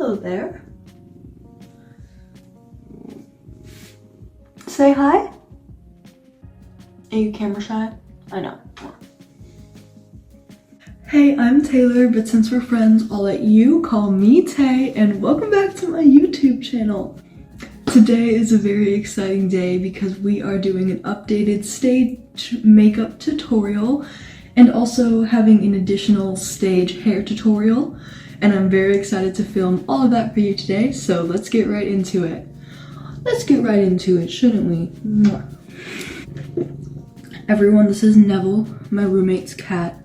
Hello there. Say hi. Are you camera shy? I know. Hey, I'm Taylor, but since we're friends, I'll let you call me Tay, and welcome back to my YouTube channel. Today is a very exciting day because we are doing an updated stage makeup tutorial and also having an additional stage hair tutorial. And I'm very excited to film all of that for you today, so let's get right into it. Let's get right into it, shouldn't we? Mwah. Everyone, this is Neville, my roommate's cat.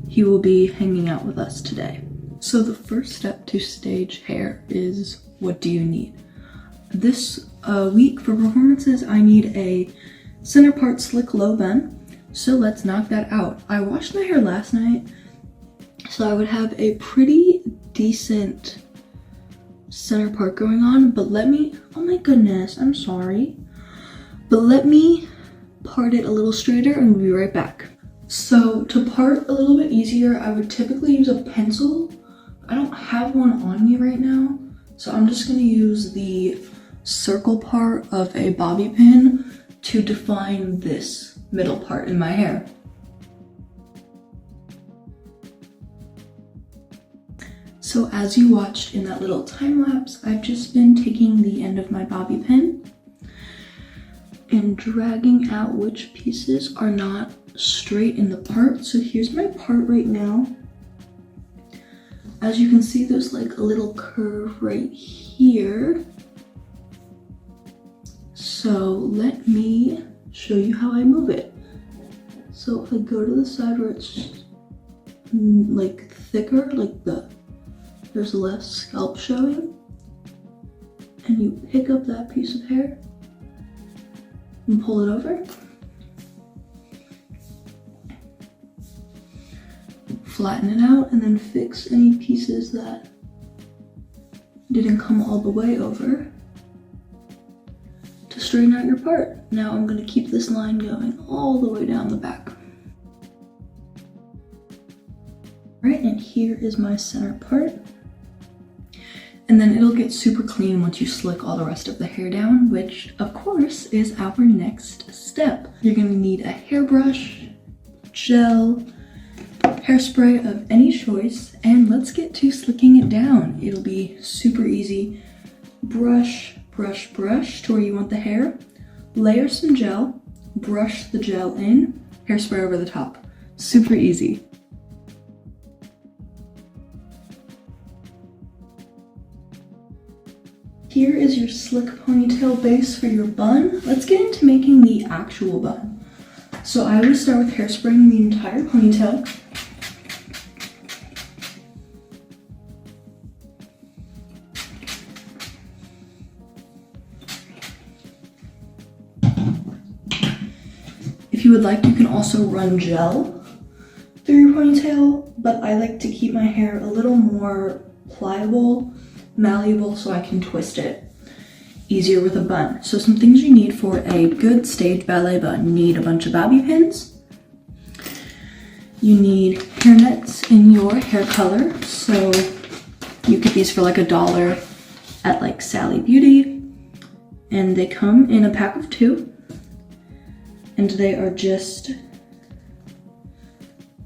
He will be hanging out with us today. So the first step to stage hair is, what do you need? This week for performances, I need a center part slick low bun. So let's knock that out. I washed my hair last night, so I would have a pretty decent center part going on, but let me, oh my goodness, I'm sorry. But let me part it a little straighter and we'll be right back. So to part a little bit easier, I would typically use a pencil. I don't have one on me right now, so I'm just gonna use the circle part of a bobby pin to define this middle part in my hair. So as you watched in that little time lapse, I've just been taking the end of my bobby pin and dragging out which pieces are not straight in the part. So here's my part right now. As you can see, there's like a little curve right here. So let me show you how I move it. So if I go to the side where it's like thicker, like there's less scalp showing, and you pick up that piece of hair and pull it over. Flatten it out and then fix any pieces that didn't come all the way over to straighten out your part. Now I'm going to keep this line going all the way down the back. Alright, and here is my center part. And then it'll get super clean once you slick all the rest of the hair down, which of course is our next step. You're going to need a hairbrush, gel, hairspray of any choice, and let's get to slicking it down. It'll be super easy. Brush, brush, brush to where you want the hair. Layer some gel, brush the gel in, hairspray over the top. Super easy. Here is your slick ponytail base for your bun. Let's get into making the actual bun. So I always start with hairspraying the entire ponytail. If you would like, you can also run gel through your ponytail, but I like to keep my hair a little more pliable, malleable, so I can twist it easier with a bun. So some things you need for a good stage ballet bun. You need a bunch of bobby pins. You need hair nets in your hair color. So you get these for like $1 at like Sally Beauty. And they come in a pack of 2. And they are just a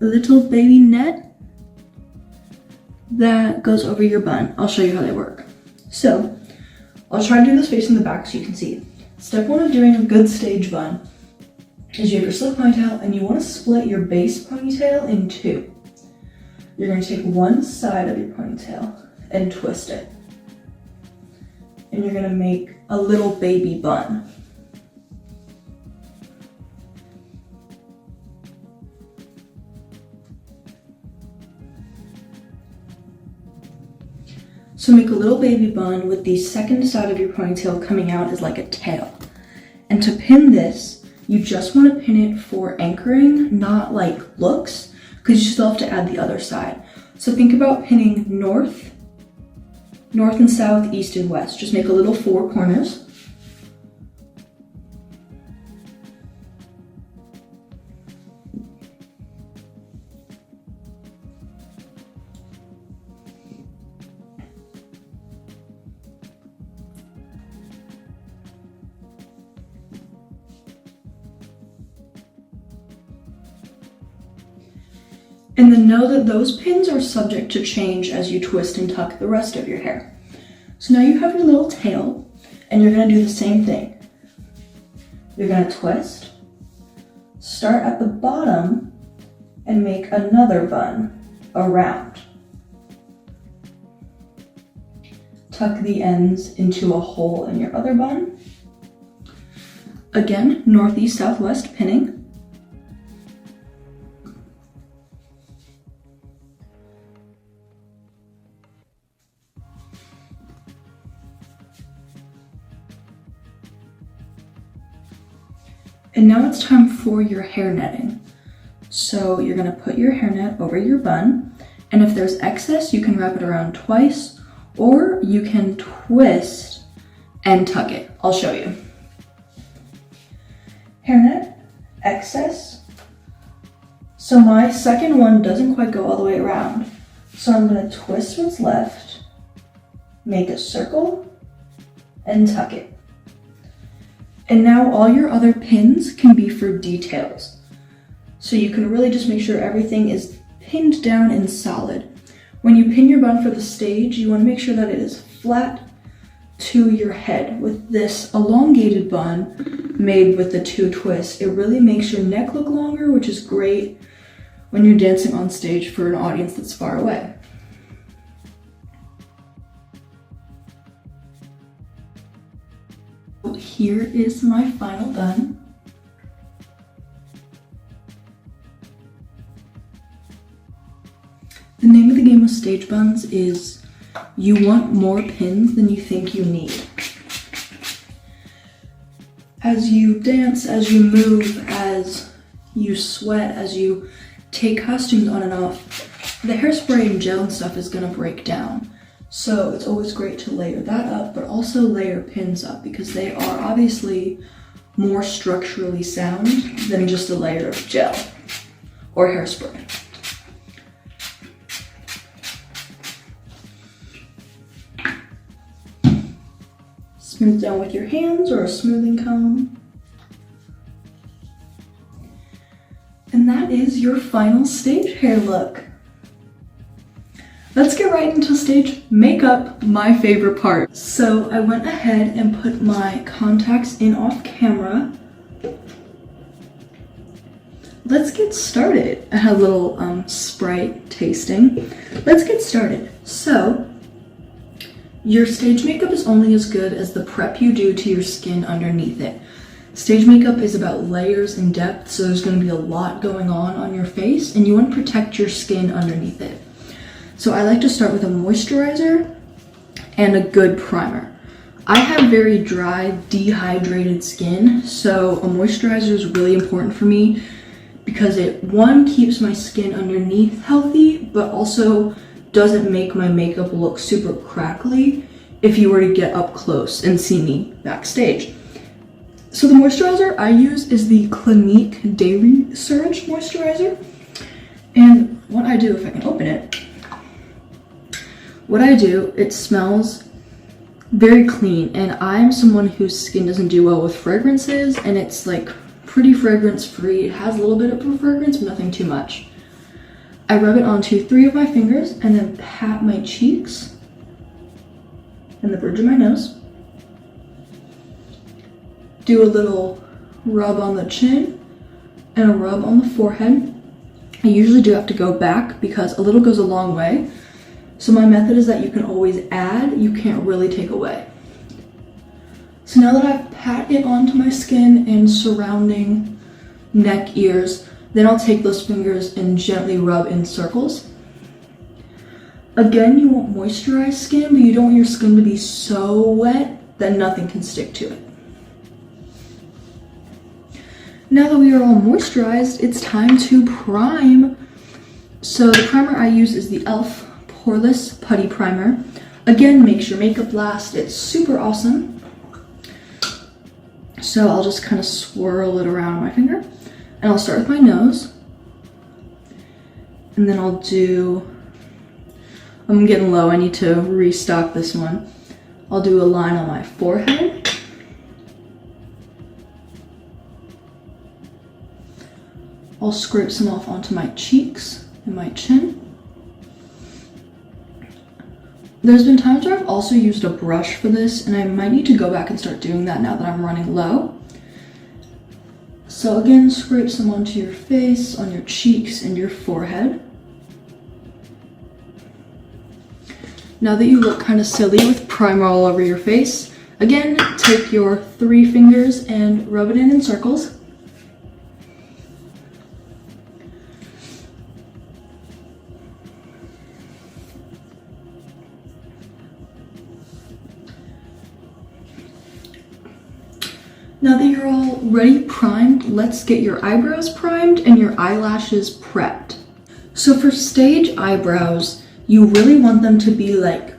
little baby net that goes over your bun. I'll show you how they work. So I'll try to do this facing the back so you can see. Step 1 of doing a good stage bun is you have your slick ponytail and you want to split your base ponytail in 2. You're going to take one side of your ponytail and twist it. And you're going to make a little baby bun. So make a little baby bun with the second side of your ponytail coming out as like a tail. And to pin this, you just want to pin it for anchoring, not like looks, because you still have to add the other side. So think about pinning north and south, east and west. Just make a little 4 corners. And then know that those pins are subject to change as you twist and tuck the rest of your hair. So now you have your little tail, and you're gonna do the same thing. You're gonna twist, start at the bottom, and make another bun around. Tuck the ends into a hole in your other bun. Again, northeast, southwest pinning. And now it's time for your hair netting. So you're gonna put your hairnet over your bun, and if there's excess, you can wrap it around twice, or you can twist and tuck it. I'll show you. Hairnet, excess. So my second one doesn't quite go all the way around. So I'm gonna twist what's left, make a circle, and tuck it. And now all your other pins can be for details. So you can really just make sure everything is pinned down and solid. When you pin your bun for the stage, you want to make sure that it is flat to your head. With this elongated bun made with the 2 twists, it really makes your neck look longer, which is great when you're dancing on stage for an audience that's far away. Here is my final bun. The name of the game with stage buns is you want more pins than you think you need. As you dance, as you move, as you sweat, as you take costumes on and off, the hairspray and gel and stuff is gonna break down. So it's always great to layer that up, but also layer pins up because they are obviously more structurally sound than just a layer of gel or hairspray. Smooth down with your hands or a smoothing comb. And that is your final stage hair look. Let's get right into stage makeup, my favorite part. So I went ahead and put my contacts in off camera. Let's get started. I had a little Sprite tasting. Let's get started. So your stage makeup is only as good as the prep you do to your skin underneath it. Stage makeup is about layers and depth, so there's going to be a lot going on your face, and you want to protect your skin underneath it. So I like to start with a moisturizer and a good primer. I have very dry, dehydrated skin, so a moisturizer is really important for me because it, one, keeps my skin underneath healthy, but also doesn't make my makeup look super crackly if you were to get up close and see me backstage. So the moisturizer I use is the Clinique Daily Surge Moisturizer. And what I do, if I can open it, it smells very clean, and I'm someone whose skin doesn't do well with fragrances, and it's like pretty fragrance free. It has a little bit of a fragrance, but nothing too much. I rub it onto 3 of my fingers and then pat my cheeks and the bridge of my nose. Do a little rub on the chin and a rub on the forehead. I usually do have to go back because a little goes a long way. So my method is that you can always add, you can't really take away. So now that I've pat it onto my skin and surrounding neck, ears, then I'll take those fingers and gently rub in circles. Again, you want moisturized skin, but you don't want your skin to be so wet that nothing can stick to it. Now that we are all moisturized, it's time to prime. So the primer I use is the e.l.f. Poreless Putty Primer. Again, makes your makeup last. It's super awesome. So I'll just kind of swirl it around my finger. And I'll start with my nose. And then I'll do, I'm getting low, I need to restock this one. I'll do a line on my forehead. I'll scrape some off onto my cheeks and my chin. There's been times where I've also used a brush for this, and I might need to go back and start doing that now that I'm running low. So again, scrape some onto your face, on your cheeks, and your forehead. Now that you look kind of silly with primer all over your face, again, take your 3 fingers and rub it in circles. Now that you're all ready primed, let's get your eyebrows primed and your eyelashes prepped. So for stage eyebrows, you really want them to be like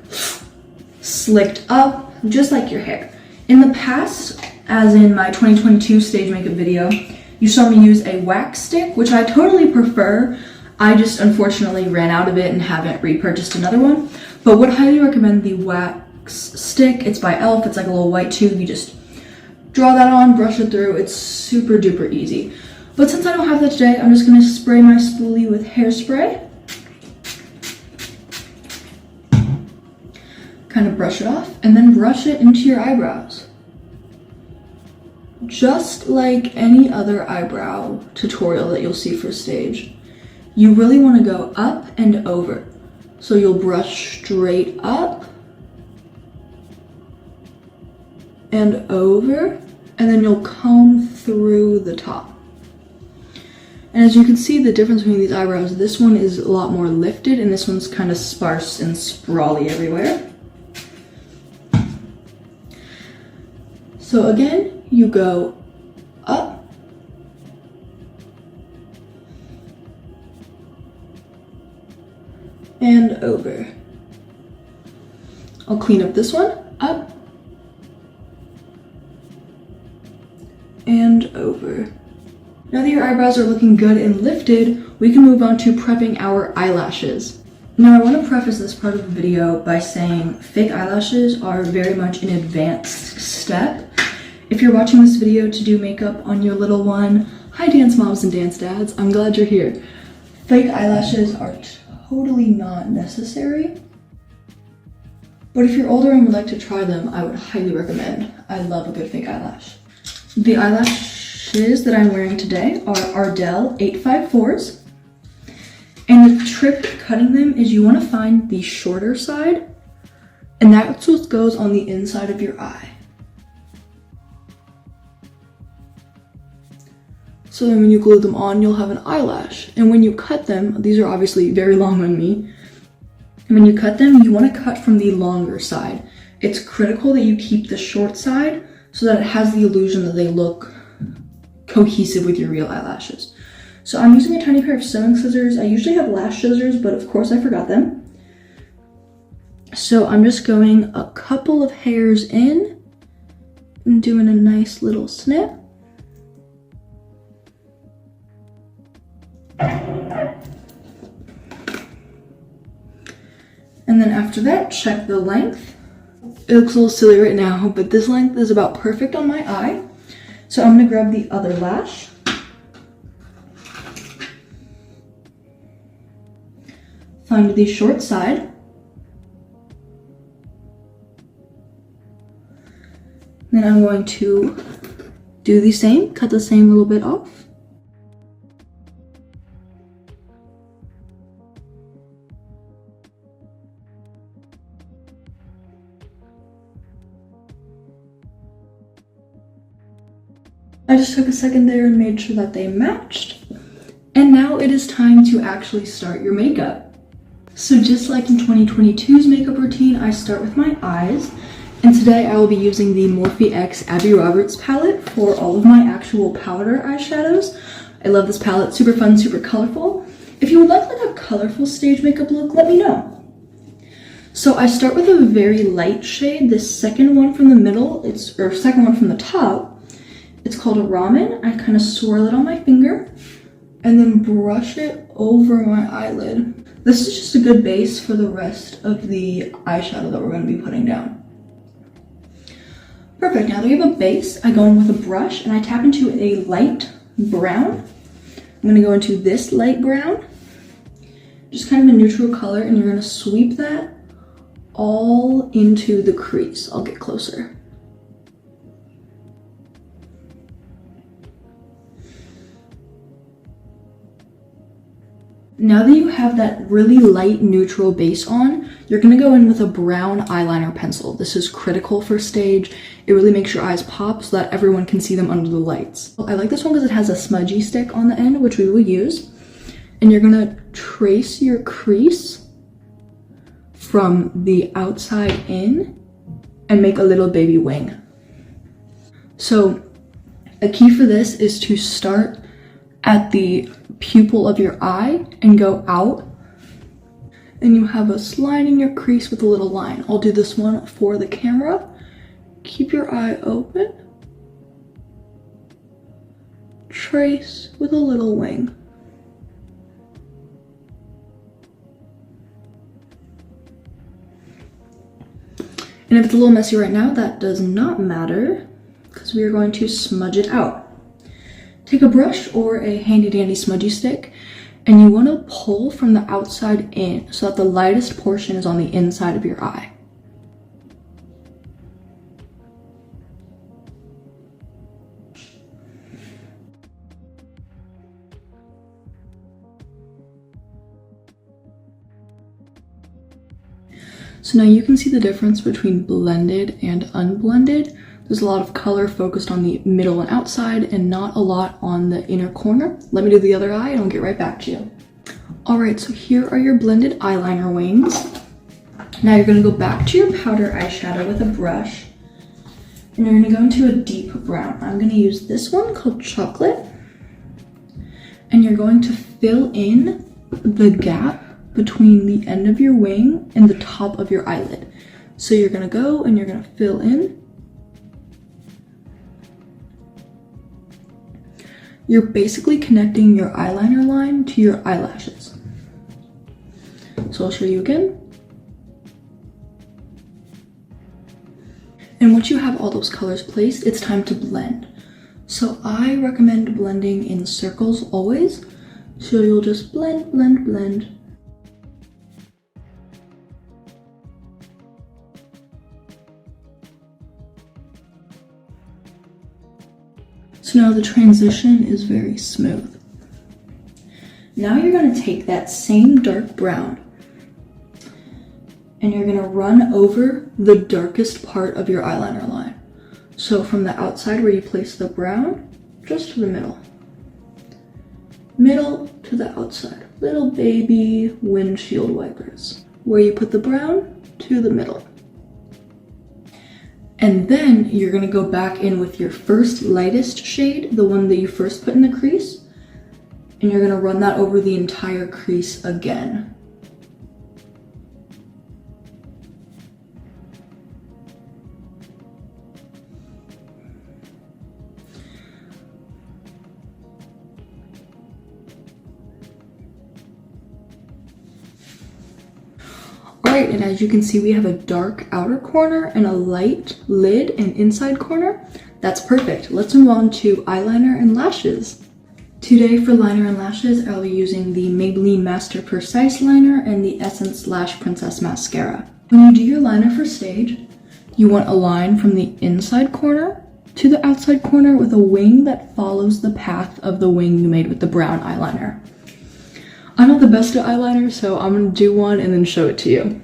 slicked up, just like your hair. In the past, as in my 2022 stage makeup video, you saw me use a wax stick, which I totally prefer. I just unfortunately ran out of it and haven't repurchased another one, but would highly recommend the wax stick. It's by e.l.f. It's like a little white tube. You just draw that on, brush it through. It's super duper easy. But since I don't have that today, I'm just gonna spray my spoolie with hairspray. Kind of brush it off, and then brush it into your eyebrows. Just like any other eyebrow tutorial that you'll see for stage, you really want to go up and over. So you'll brush straight up and over, and then you'll comb through the top. And as you can see, the difference between these eyebrows, this one is a lot more lifted and this one's kind of sparse and sprawly everywhere. So again, you go up and over. I'll clean up this one, up and over. Now that your eyebrows are looking good and lifted, we can move on to prepping our eyelashes. Now I want to preface this part of the video by saying fake eyelashes are very much an advanced step. If you're watching this video to do makeup on your little one, hi dance moms and dance dads, I'm glad you're here. Fake eyelashes are totally not necessary, but if you're older and would like to try them, I would highly recommend. I love a good fake eyelash. The eyelashes that I'm wearing today are Ardell 854s, and the trick to cutting them is you want to find the shorter side, and that's what goes on the inside of your eye. So then when you glue them on, you'll have an eyelash. And when you cut them, these are obviously very long on me. And when you cut them, you want to cut from the longer side. It's critical that you keep the short side so that it has the illusion that they look cohesive with your real eyelashes. So I'm using a tiny pair of sewing scissors. I usually have lash scissors, but of course I forgot them. So I'm just going a couple of hairs in and doing a nice little snip. And then after that, check the length. It looks a little silly right now, but this length is about perfect on my eye. So I'm gonna grab the other lash. Find the short side. Then I'm going to do the same, cut the same little bit off. I just took a second there and made sure that they matched. And now it is time to actually start your makeup. So just like in 2022's makeup routine, I start with my eyes. And today I will be using the Morphe X Abby Roberts palette for all of my actual powder eyeshadows. I love this palette, super fun, super colorful. If you would like a colorful stage makeup look, let me know. So I start with a very light shade, the second one from the middle, second one from the top. It's called a ramen. I kind of swirl it on my finger and then brush it over my eyelid. This is just a good base for the rest of the eyeshadow that we're going to be putting down. Perfect. Now that we have a base, I go in with a brush and I tap into a light brown. I'm going to go into this light brown just kind of a neutral color, and you're gonna sweep that all into the crease. I'll get closer. Now that you have that really light neutral base on, you're gonna go in with a brown eyeliner pencil. This is critical for stage. It really makes your eyes pop so that everyone can see them under the lights. I like this one because it has a smudgy stick on the end, which we will use. And you're gonna trace your crease from the outside in and make a little baby wing. So a key for this is to start at the pupil of your eye and go out, and you have us lining your crease with a little line. I'll do this one for the camera. Keep your eye open, trace with a little wing. And if it's a little messy right now, that does not matter because we are going to smudge it out. Take a brush or a handy dandy smudgy stick, and you want to pull from the outside in so that the lightest portion is on the inside of your eye. So now you can see the difference between blended and unblended. There's a lot of color focused on the middle and outside and not a lot on the inner corner. Let me do the other eye and I'll get right back to you. All right, so here are your blended eyeliner wings. Now you're gonna go back to your powder eyeshadow with a brush, and you're gonna go into a deep brown. I'm gonna use this one called Chocolate, and you're going to fill in the gap between the end of your wing and the top of your eyelid. So you're gonna go and you're gonna fill in. You're basically connecting your eyeliner line to your eyelashes. So I'll show you again. And once you have all those colors placed, it's time to blend. So I recommend blending in circles always. So you'll just blend, blend, blend. So now the transition is very smooth. Now you're going to take that same dark brown and you're going to run over the darkest part of your eyeliner line. So from the outside where you place the brown, just to the middle. Middle to the outside. Little baby windshield wipers. Where you put the brown to the middle. And then you're gonna go back in with your first lightest shade, the one that you first put in the crease, and you're gonna run that over the entire crease again. Alright, and as you can see, we have a dark outer corner and a light lid and inside corner. That's perfect. Let's move on to eyeliner and lashes. Today for liner and lashes, I'll be using the Maybelline Master Precise Liner and the Essence Lash Princess Mascara. When you do your liner for stage, you want a line from the inside corner to the outside corner with a wing that follows the path of the wing you made with the brown eyeliner. I'm not the best at eyeliner, so I'm gonna do one and then show it to you.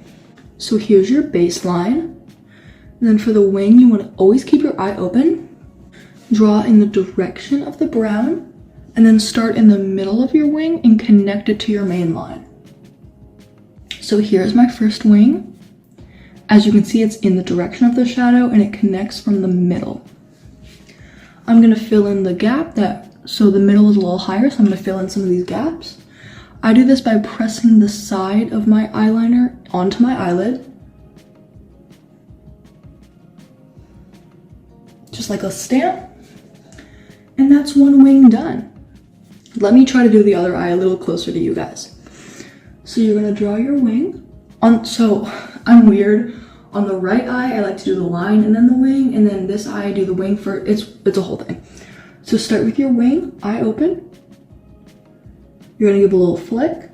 So here's your baseline. And then for the wing, you wanna always keep your eye open. Draw in the direction of the brown, and then start in the middle of your wing and connect it to your main line. So here's my first wing. As you can see, it's in the direction of the shadow and it connects from the middle. I'm gonna fill in the gap so the middle is a little higher, so I'm gonna fill in some of these gaps. I do this by pressing the side of my eyeliner onto my eyelid. Just like a stamp. And that's one wing done. Let me try to do the other eye a little closer to you guys. So you're gonna draw your wing. So I'm weird. On the right eye, I like to do the line and then the wing, and then this eye I do the wing for, it's a whole thing. So start with your wing, eye open. You're gonna give a little flick,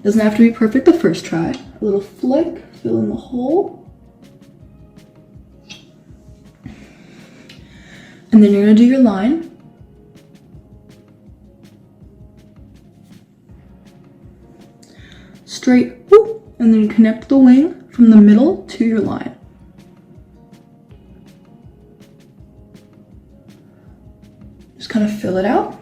Doesn't have to be perfect the first try. A little flick, fill in the hole. And then you're gonna do your line. Straight, whoop, and then connect the wing from the middle to your line. Just kind of fill it out.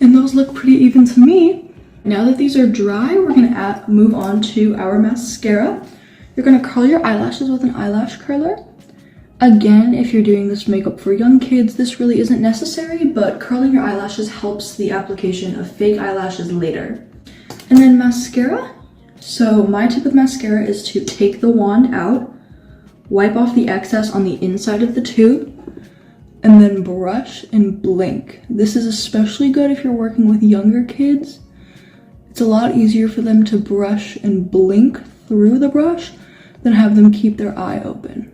And those look pretty even to me. Now that these are dry, we're gonna move on to our mascara. You're gonna curl your eyelashes with an eyelash curler. Again, if you're doing this makeup for young kids, this really isn't necessary, but curling your eyelashes helps the application of fake eyelashes later. And then mascara. So my tip with mascara is to take the wand out, wipe off the excess on the inside of the tube, and then brush and blink. This is especially good if you're working with younger kids. It's a lot easier for them to brush and blink through the brush than have them keep their eye open.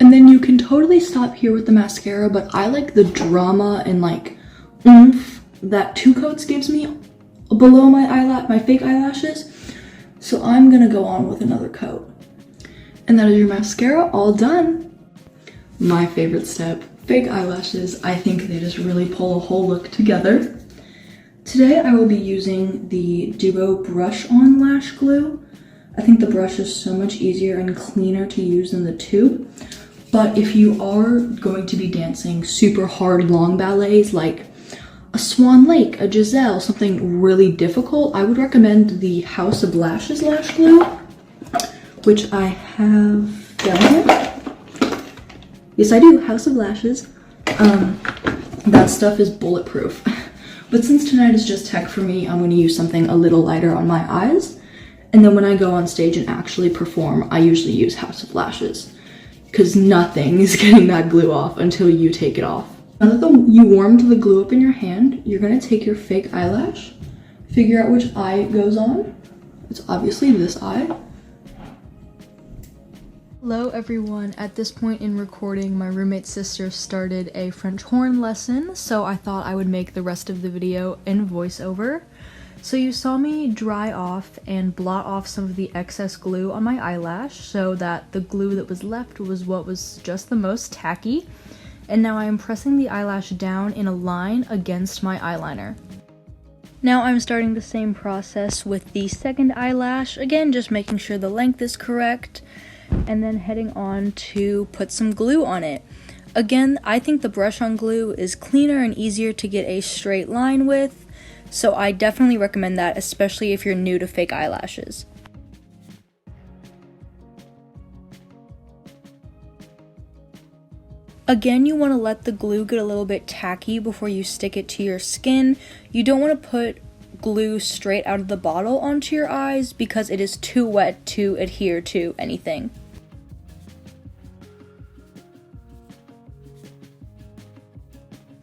And then you can totally stop here with the mascara, but I like the drama and like oomph that 2 coats gives me below my fake eyelashes. So I'm gonna go on with another coat. And that is your mascara all done. My favorite step, fake eyelashes. I think they just really pull a whole look together. Today I will be using the Duo Brush On Lash Glue. I think the brush is so much easier and cleaner to use than the tube. But if you are going to be dancing super hard long ballets like a Swan Lake, a Giselle, something really difficult, I would recommend the House of Lashes Lash Glue, which I have down here. Yes, I do, House of Lashes. That stuff is bulletproof. But since tonight is just tech for me, I'm going to use something a little lighter on my eyes. And then when I go on stage and actually perform, I usually use House of Lashes, because nothing is getting that glue off until you take it off. Now that you warmed the glue up in your hand, you're gonna take your fake eyelash, figure out which eye it goes on. It's obviously this eye. Hello everyone. At this point in recording, my roommate's sister started a French horn lesson, so I thought I would make the rest of the video in voiceover. So you saw me dry off and blot off some of the excess glue on my eyelash so that the glue that was left was what was just the most tacky. And now I am pressing the eyelash down in a line against my eyeliner. Now I'm starting the same process with the second eyelash, again just making sure the length is correct, and then heading on to put some glue on it. Again, I think the brush on glue is cleaner and easier to get a straight line with, so I definitely recommend that, especially if you're new to fake eyelashes. Again, you want to let the glue get a little bit tacky before you stick it to your skin. You don't want to put glue straight out of the bottle onto your eyes because it is too wet to adhere to anything.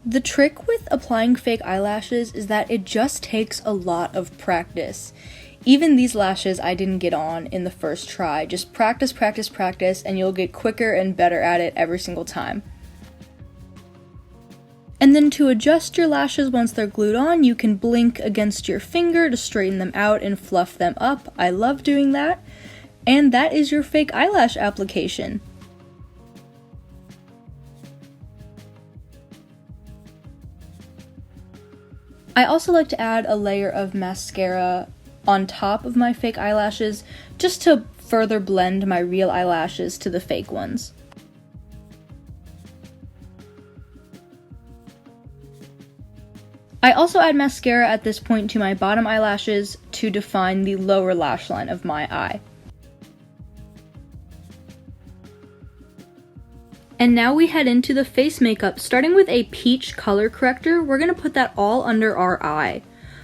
The trick with applying fake eyelashes is that it just takes a lot of practice. Even these lashes I didn't get on in the first try. Just practice, practice, practice, and you'll get quicker and better at it every single time. And then to adjust your lashes once they're glued on, you can blink against your finger to straighten them out and fluff them up. I love doing that. And that is your fake eyelash application. I also like to add a layer of mascara on top of my fake eyelashes just to further blend my real eyelashes to the fake ones. I also add mascara at this point to my bottom eyelashes to define the lower lash line of my eye. And now we head into the face makeup. Starting with a peach color corrector, we're going to put that all under our eye.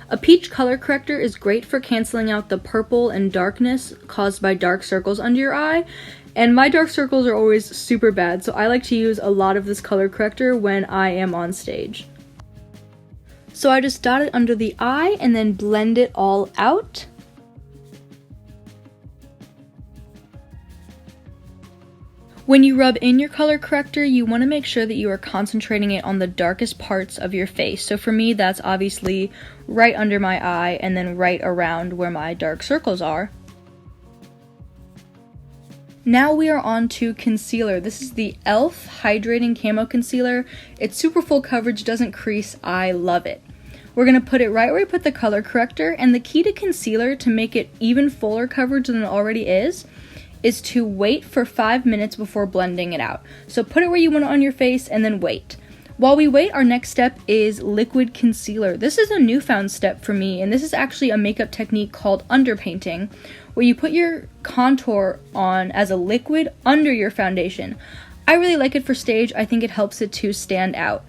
A peach color corrector is great for canceling out the purple and darkness caused by dark circles under your eye, And my dark circles are always super bad, so I like to use a lot of this color corrector when I am on stage. So I just dot it under the eye and then blend it all out. When you rub in your color corrector, you want to make sure that you are concentrating it on the darkest parts of your face. So for me, that's obviously right under my eye and then right around where my dark circles are. Now we are on to concealer. This is the e.l.f. Hydrating Camo Concealer. It's super full coverage, doesn't crease. I love it. We're going to put it right where we put the color corrector, and the key to concealer to make it even fuller coverage than it already is to wait for 5 minutes before blending it out. So put it where you want it on your face and then wait. While we wait, our next step is liquid concealer. This is a newfound step for me, and this is actually a makeup technique called underpainting, where you put your contour on as a liquid under your foundation. I really like it for stage. I think it helps it to stand out.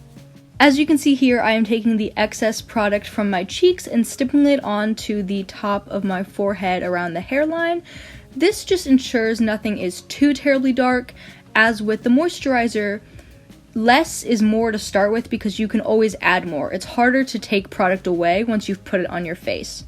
As you can see here, I am taking the excess product from my cheeks and stippling it onto the top of my forehead around the hairline. This just ensures nothing is too terribly dark. As with the moisturizer, less is more to start with because you can always add more. It's harder to take product away once you've put it on your face.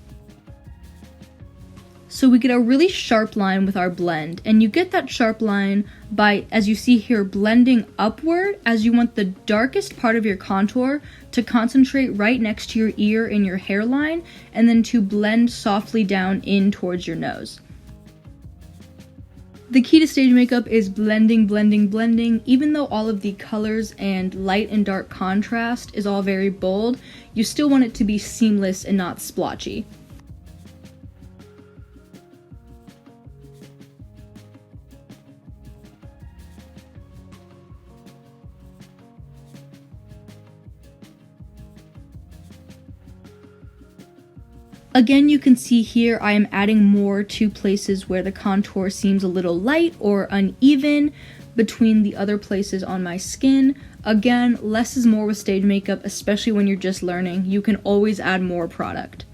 So we get a really sharp line with our blend, and you get that sharp line by, as you see here, blending upward as you want the darkest part of your contour to concentrate right next to your ear and your hairline, and then to blend softly down in towards your nose. The key to stage makeup is blending, blending, blending. Even though all of the colors and light and dark contrast is all very bold, you still want it to be seamless and not splotchy. Again, you can see here I am adding more to places where the contour seems a little light or uneven between the other places on my skin. Again, less is more with stage makeup, especially when you're just learning. You can always add more product.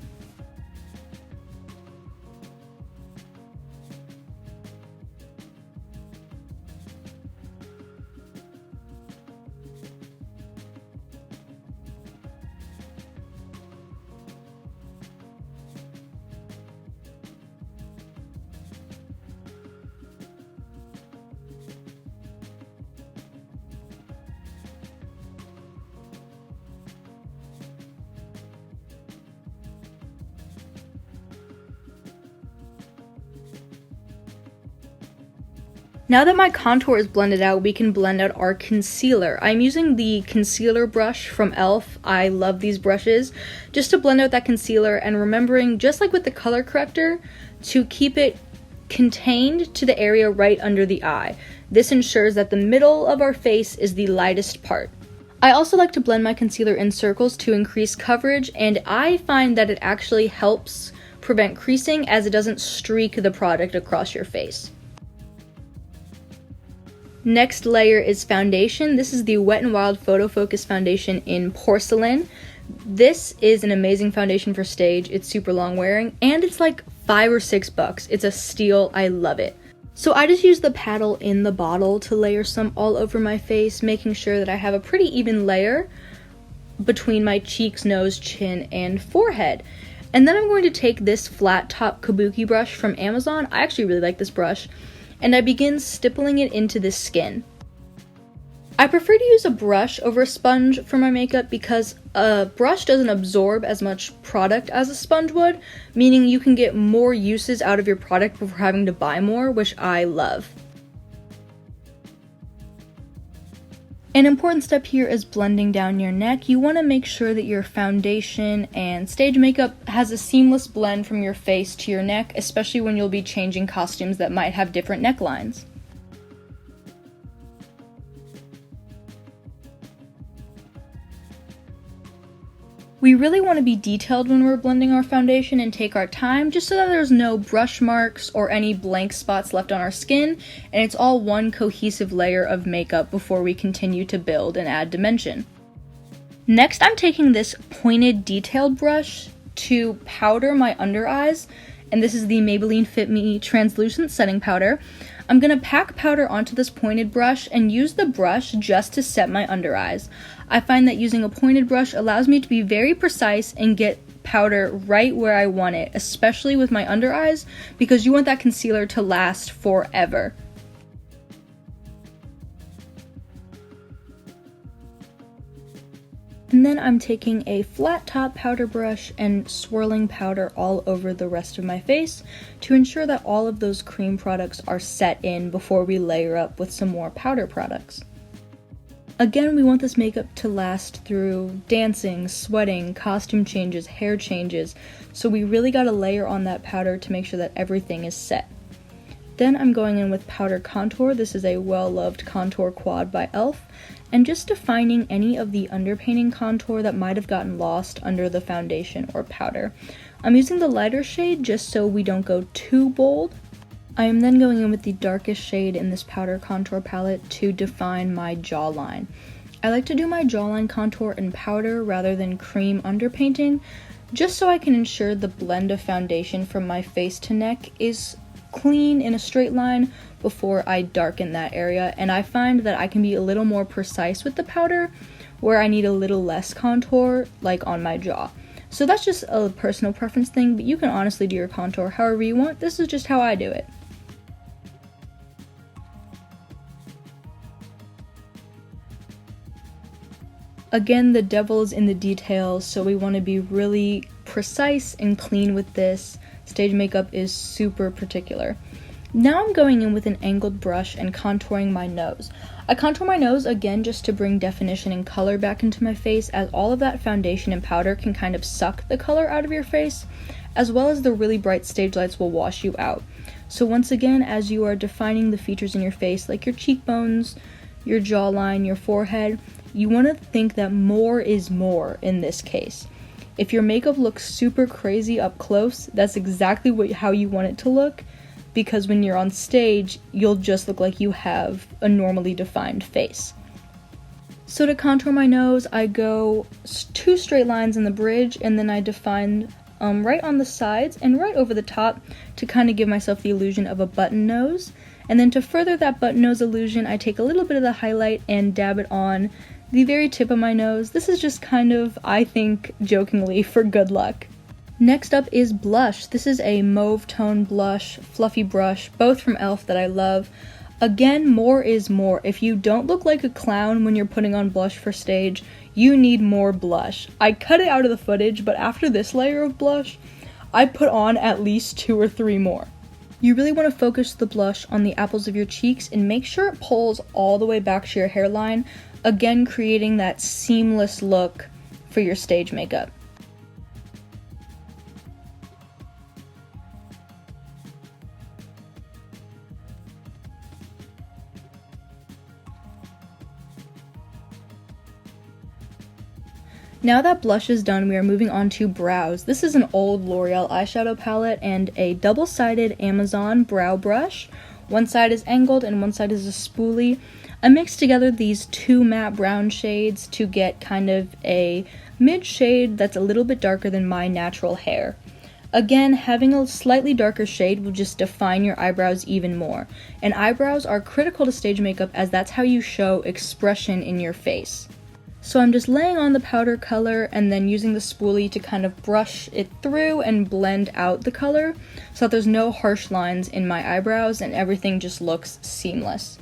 Now that my contour is blended out, we can blend out our concealer. I'm using the concealer brush from e.l.f. I love these brushes, just to blend out that concealer, and remembering, just like with the color corrector, to keep it contained to the area right under the eye. This ensures that the middle of our face is the lightest part. I also like to blend my concealer in circles to increase coverage, and I find that it actually helps prevent creasing as it doesn't streak the product across your face. Next layer is foundation. This is the Wet n Wild Photo Focus Foundation in Porcelain. This is an amazing foundation for stage. It's super long wearing, and it's like $5 or $6. It's a steal. I love it. So I just use the paddle in the bottle to layer some all over my face, making sure that I have a pretty even layer between my cheeks, nose, chin, and forehead. And then I'm going to take this flat top kabuki brush from Amazon. I actually really like this brush. And I begin stippling it into the skin. I prefer to use a brush over a sponge for my makeup because a brush doesn't absorb as much product as a sponge would, meaning you can get more uses out of your product before having to buy more, which I love. An important step here is blending down your neck. You want to make sure that your foundation and stage makeup has a seamless blend from your face to your neck, especially when you'll be changing costumes that might have different necklines. We really want to be detailed when we're blending our foundation and take our time, just so that there's no brush marks or any blank spots left on our skin, and it's all one cohesive layer of makeup before we continue to build and add dimension. Next, I'm taking this pointed detailed brush to powder my under eyes, and this is the Maybelline Fit Me Translucent Setting Powder. I'm going to pack powder onto this pointed brush and use the brush just to set my under eyes. I find that using a pointed brush allows me to be very precise and get powder right where I want it, especially with my under eyes, because you want that concealer to last forever. And then I'm taking a flat top powder brush and swirling powder all over the rest of my face to ensure that all of those cream products are set in before we layer up with some more powder products. Again, we want this makeup to last through dancing, sweating, costume changes, hair changes, so we really gotta layer on that powder to make sure that everything is set. Then I'm going in with powder contour. This is a well-loved contour quad by e.l.f. and just defining any of the underpainting contour that might have gotten lost under the foundation or powder. I'm using the lighter shade just so we don't go too bold. I am then going in with the darkest shade in this powder contour palette to define my jawline. I like to do my jawline contour in powder rather than cream underpainting, just so I can ensure the blend of foundation from my face to neck is clean in a straight line before I darken that area, and I find that I can be a little more precise with the powder where I need a little less contour, like on my jaw. So that's just a personal preference thing, but you can honestly do your contour however you want. This is just how I do it. Again, the devil is in the details, so we want to be really precise and clean with this. Stage makeup is super particular. Now I'm going in with an angled brush and contouring my nose. I contour my nose again just to bring definition and color back into my face, as all of that foundation and powder can kind of suck the color out of your face, as well as the really bright stage lights will wash you out. So once again, as you are defining the features in your face, like your cheekbones, your jawline, your forehead, you want to think that more is more in this case. If your makeup looks super crazy up close, that's exactly how you want it to look, because when you're on stage, you'll just look like you have a normally defined face. So to contour my nose, I go 2 straight lines in the bridge, and then I define right on the sides and right over the top to kind of give myself the illusion of a button nose. And then to further that button nose illusion, I take a little bit of the highlight and dab it on the very tip of my nose. This is just kind of, I think, jokingly for good luck. Next up is blush. This is a mauve tone blush, fluffy brush, both from e.l.f. that I love. Again, more is more. If you don't look like a clown when you're putting on blush for stage, you need more blush. I cut it out of the footage, but after this layer of blush, I put on at least 2 or 3 more. You really want to focus the blush on the apples of your cheeks and make sure it pulls all the way back to your hairline, again creating that seamless look for your stage makeup. Now that blush is done, we are moving on to brows. This is an old L'Oreal eyeshadow palette and a double-sided Amazon brow brush. One side is angled and one side is a spoolie. I mixed together these 2 matte brown shades to get kind of a mid shade that's a little bit darker than my natural hair. Again, having a slightly darker shade will just define your eyebrows even more. And eyebrows are critical to stage makeup, as that's how you show expression in your face. So I'm just laying on the powder color and then using the spoolie to kind of brush it through and blend out the color so that there's no harsh lines in my eyebrows and everything just looks seamless.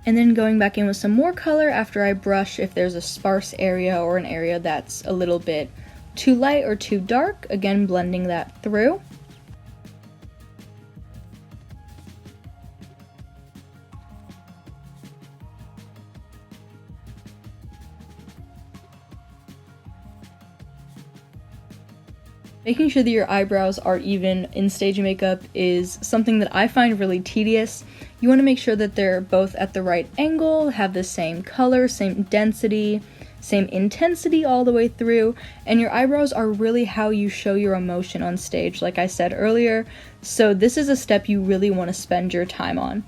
And then going back in with some more color after I brush if there's a sparse area or an area that's a little bit too light or too dark, again blending that through. Making sure that your eyebrows are even in stage makeup is something that I find really tedious. You want to make sure that they're both at the right angle, have the same color, same density, same intensity all the way through, and your eyebrows are really how you show your emotion on stage, like I said earlier, so this is a step you really want to spend your time on.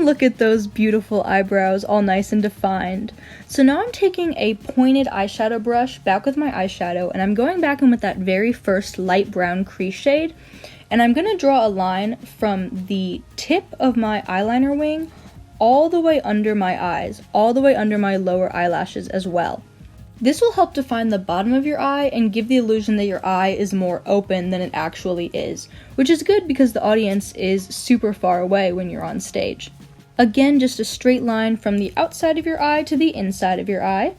look at those beautiful eyebrows, all nice and defined. So now I'm taking a pointed eyeshadow brush back with my eyeshadow, and I'm going back in with that very first light brown crease shade, and I'm going to draw a line from the tip of my eyeliner wing all the way under my eyes, all the way under my lower eyelashes as well. This will help define the bottom of your eye and give the illusion that your eye is more open than it actually is, which is good because the audience is super far away when you're on stage. Again, just a straight line from the outside of your eye to the inside of your eye.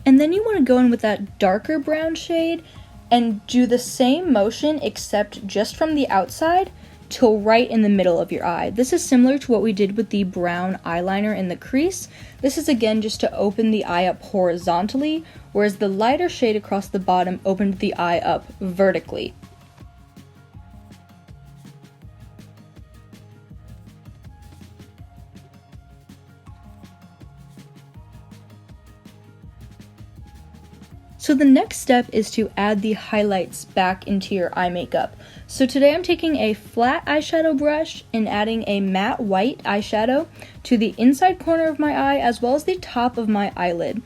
And then you want to go in with that darker brown shade and do the same motion except just from the outside till right in the middle of your eye. This is similar to what we did with the brown eyeliner in the crease. This is again just to open the eye up horizontally, whereas the lighter shade across the bottom opened the eye up vertically. So the next step is to add the highlights back into your eye makeup. So today I'm taking a flat eyeshadow brush and adding a matte white eyeshadow to the inside corner of my eye as well as the top of my eyelid.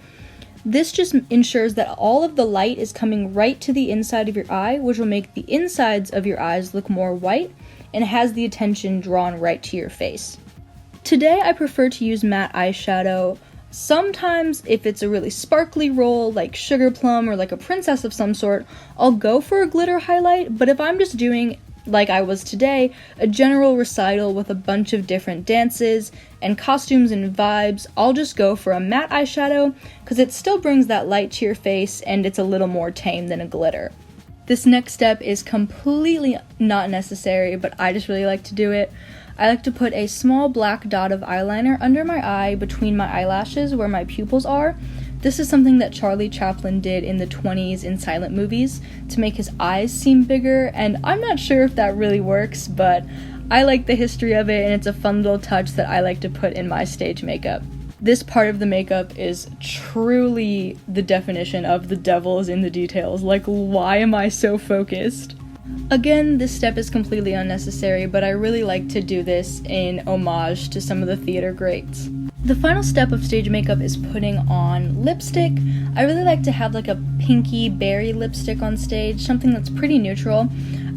This just ensures that all of the light is coming right to the inside of your eye, which will make the insides of your eyes look more white and has the attention drawn right to your face. Today I prefer to use matte eyeshadow. Sometimes, if it's a really sparkly role, like Sugar Plum or like a princess of some sort, I'll go for a glitter highlight, but if I'm just doing, like I was today, a general recital with a bunch of different dances and costumes and vibes, I'll just go for a matte eyeshadow, because it still brings that light to your face and it's a little more tame than a glitter. This next step is completely not necessary, but I just really like to do it. I like to put a small black dot of eyeliner under my eye between my eyelashes where my pupils are. This is something that Charlie Chaplin did in the 1920s in silent movies to make his eyes seem bigger, and I'm not sure if that really works, but I like the history of it and it's a fun little touch that I like to put in my stage makeup. This part of the makeup is truly the definition of the devil is in the details. Like, why am I so focused? Again, this step is completely unnecessary, but I really like to do this in homage to some of the theater greats. The final step of stage makeup is putting on lipstick. I really like to have like a pinky berry lipstick on stage, something that's pretty neutral.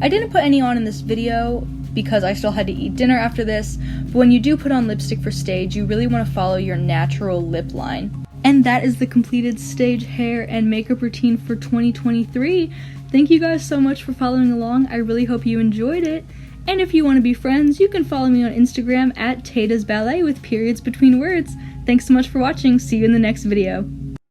I didn't put any on in this video because I still had to eat dinner after this, but when you do put on lipstick for stage, you really want to follow your natural lip line. And that is the completed stage hair and makeup routine for 2023. Thank you guys so much for following along. I really hope you enjoyed it. And if you want to be friends, you can follow me on Instagram at Tata's Ballet with periods between words. Thanks so much for watching. See you in the next video.